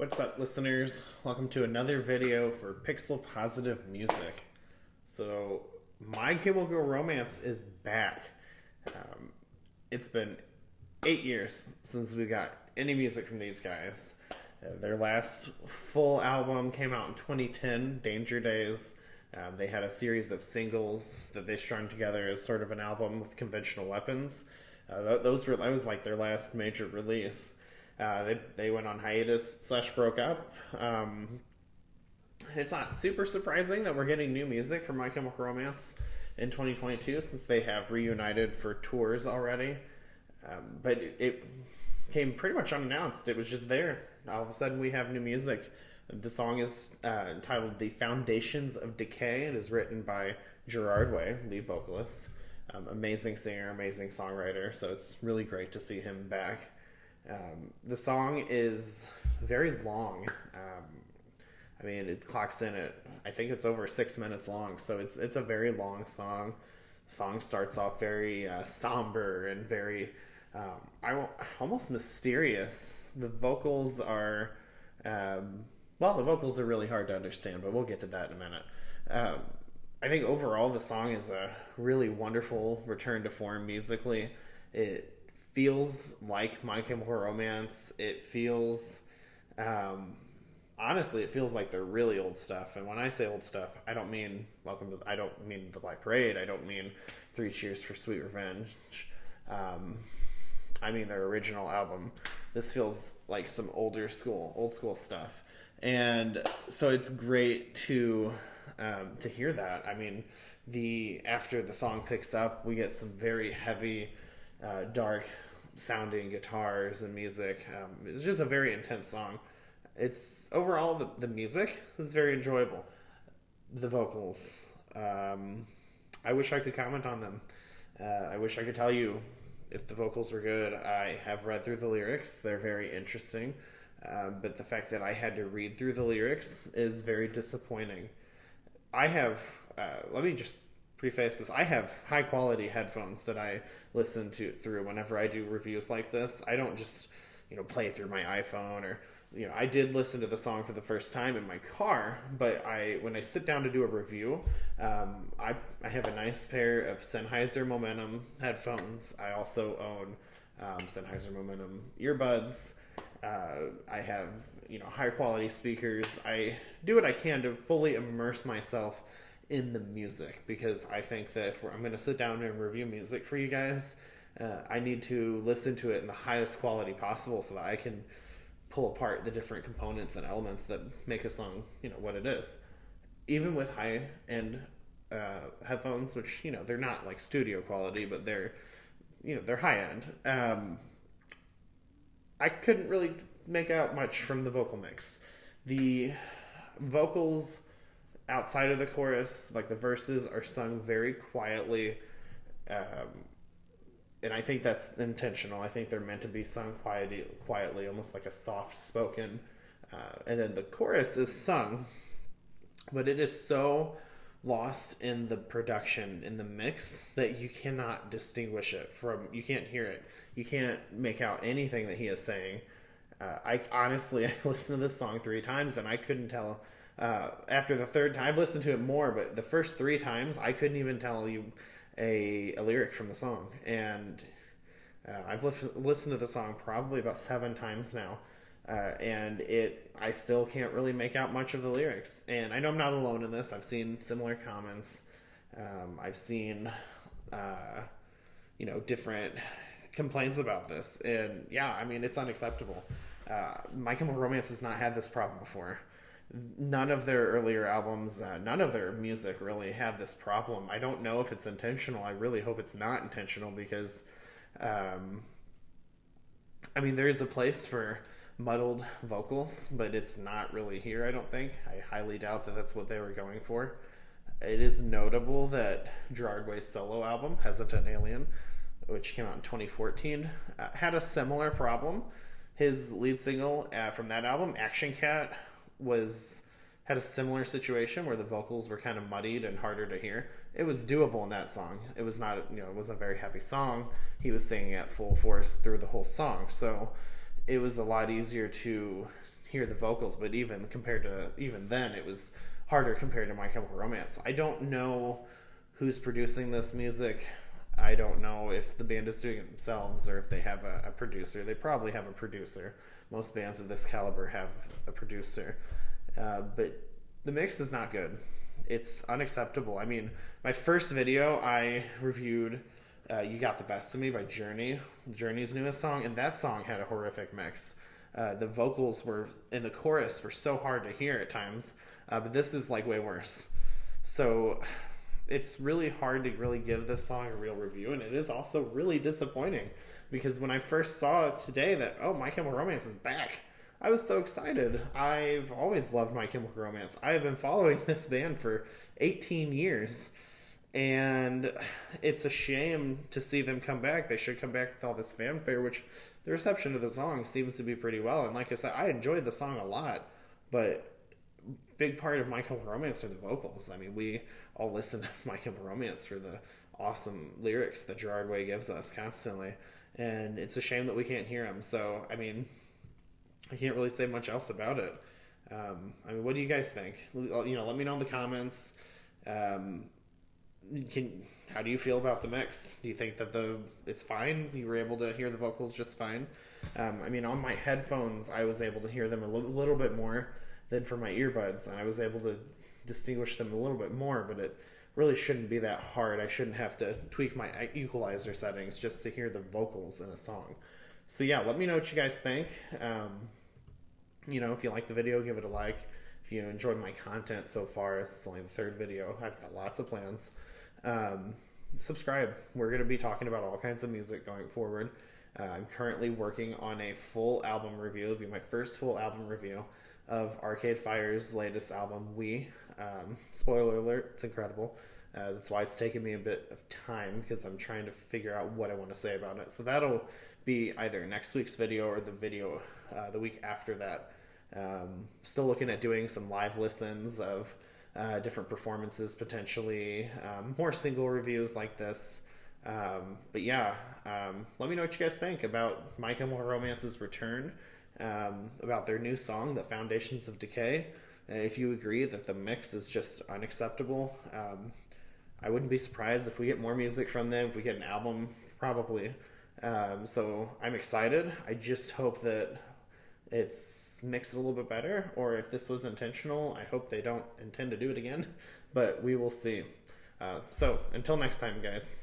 What's up, listeners? Welcome to another video for Pixel Positive Music. So, My Chemical Romance is back. It's been 8 years since we got any music from these guys. Their last full album came out in 2010, Danger Days. They had a series of singles that they strung together as sort of an album with conventional weapons. That was like their last major release. They went on hiatus / broke up. It's not super surprising that we're getting new music from My Chemical Romance in 2022 since they have reunited for tours already. But it came pretty much unannounced. It was just there. All of a sudden we have new music. The song is entitled The Foundations of Decay. It is written by Gerard Way, lead vocalist. Amazing singer, amazing songwriter, so it's really great to see him back. The song is very long. It clocks in at, I think it's over 6 minutes long, so it's a very long song. The song starts off very somber and very almost mysterious. The vocals are really hard to understand, but we'll get to that in a minute. I think overall the song is a really wonderful return to form musically. It feels like My Chemical Romance. It feels, honestly, it feels like they're really old stuff. And when I say old stuff, I don't mean I don't mean The Black Parade. I don't mean 3 Cheers for Sweet Revenge. I mean their original album. This feels like some old school stuff. And so it's great to hear that. I mean, after the song picks up, we get some very heavy, dark sounding guitars and music. It's just a very intense song. It's overall the music is very enjoyable. The vocals, I wish I could comment on them. I wish I could tell you if the vocals were good. I have read through the lyrics. They're very interesting. But the fact that I had to read through the lyrics is very disappointing. I have, let me just preface this. I have high quality headphones that I listen through whenever I do reviews like this. I don't just, play through my iPhone or, I did listen to the song for the first time in my car, but when I sit down to do a review, I have a nice pair of Sennheiser Momentum headphones. I also own Sennheiser Momentum earbuds. I have, high quality speakers. I do what I can to fully immerse myself in the music, because I think that if I'm going to sit down and review music for you guys, I need to listen to it in the highest quality possible so that I can pull apart the different components and elements that make a song, what it is. Even with high-end headphones, which, they're not like studio quality, but they're high-end. I couldn't really make out much from the vocal mix. The vocals outside of the chorus, like the verses, are sung very quietly, and I think that's intentional. I think they're meant to be sung quietly, almost like a soft spoken, and then the chorus is sung, but it is so lost in the production, in the mix, that you cannot distinguish it from, you can't hear it. You can't make out anything that he is saying. I listened to this song 3 times and I couldn't tell. After the 3rd time, I've listened to it more, but the first 3 times I couldn't even tell you a lyric from the song. And I've listened to the song probably about 7 times now, and I still can't really make out much of the lyrics. And I know I'm not alone in this. I've seen similar comments. I've seen different complaints about this, and it's unacceptable. My Chemical Romance has not had this problem before. None of their earlier albums, none of their music really had this problem. I don't know if it's intentional. I really hope it's not intentional, because there's a place for muddled vocals, but it's not really here, I don't think. I highly doubt that that's what they were going for. It is notable that Gerard Way's solo album, Hesitant Alien, which came out in 2014, had a similar problem. His lead single from that album, Action Cat, had a similar situation where the vocals were kind of muddied and harder to hear. It was doable in that song. It was not, it wasn't a very heavy song. He was singing at full force through the whole song, so it was a lot easier to hear the vocals, but even then, it was harder compared to My Chemical Romance. I don't know who's producing this music. I don't know if the band is doing it themselves or if they have a producer. They probably have a producer. Most bands of this caliber have a producer. But the mix is not good. It's unacceptable. I mean, my first video I reviewed You Got the Best of Me by Journey, Journey's newest song, and that song had a horrific mix. The vocals were in the chorus were so hard to hear at times, but this is like way worse. So it's really hard to really give this song a real review, and it is also really disappointing because when I first saw today that, oh, My Chemical Romance is back, I was so excited. I've always loved My Chemical Romance. I have been following this band for 18 years, and it's a shame to see them come back. They should come back with all this fanfare, which the reception of the song seems to be pretty well. And like I said, I enjoyed the song a lot, but big part of My Chemical Romance are the vocals. I mean, we all listen to My Chemical Romance for the awesome lyrics that Gerard Way gives us constantly, and it's a shame that we can't hear them. So, I mean, I can't really say much else about it. I mean, what do you guys think? Let me know in the comments. How do you feel about the mix? Do you think that it's fine? You were able to hear the vocals just fine? I mean, on my headphones, I was able to hear them a little bit more than for my earbuds, and I was able to distinguish them a little bit more, but it really shouldn't be that hard. I shouldn't have to tweak my equalizer settings just to hear the vocals in a song. So yeah, let me know what you guys think. If you like the video, give it a like. If you enjoyed my content so far, it's only the third video. I've got lots of plans. Subscribe. We're going to be talking about all kinds of music going forward. I'm currently working on a full album review. It'll be my first full album review of Arcade Fire's latest album, We. Spoiler alert, it's incredible. That's why it's taken me a bit of time, because I'm trying to figure out what I want to say about it. So that'll be either next week's video or the video the week after that. Still looking at doing some live listens of different performances, potentially more single reviews like this. But yeah, let me know what you guys think about My Chemical Romance's return, about their new song, The Foundations of Decay. If you agree that the mix is just unacceptable, I wouldn't be surprised if we get more music from them, if we get an album, probably. So I'm excited. I just hope that it's mixed a little bit better, or if this was intentional, I hope they don't intend to do it again, but we will see. So until next time, guys.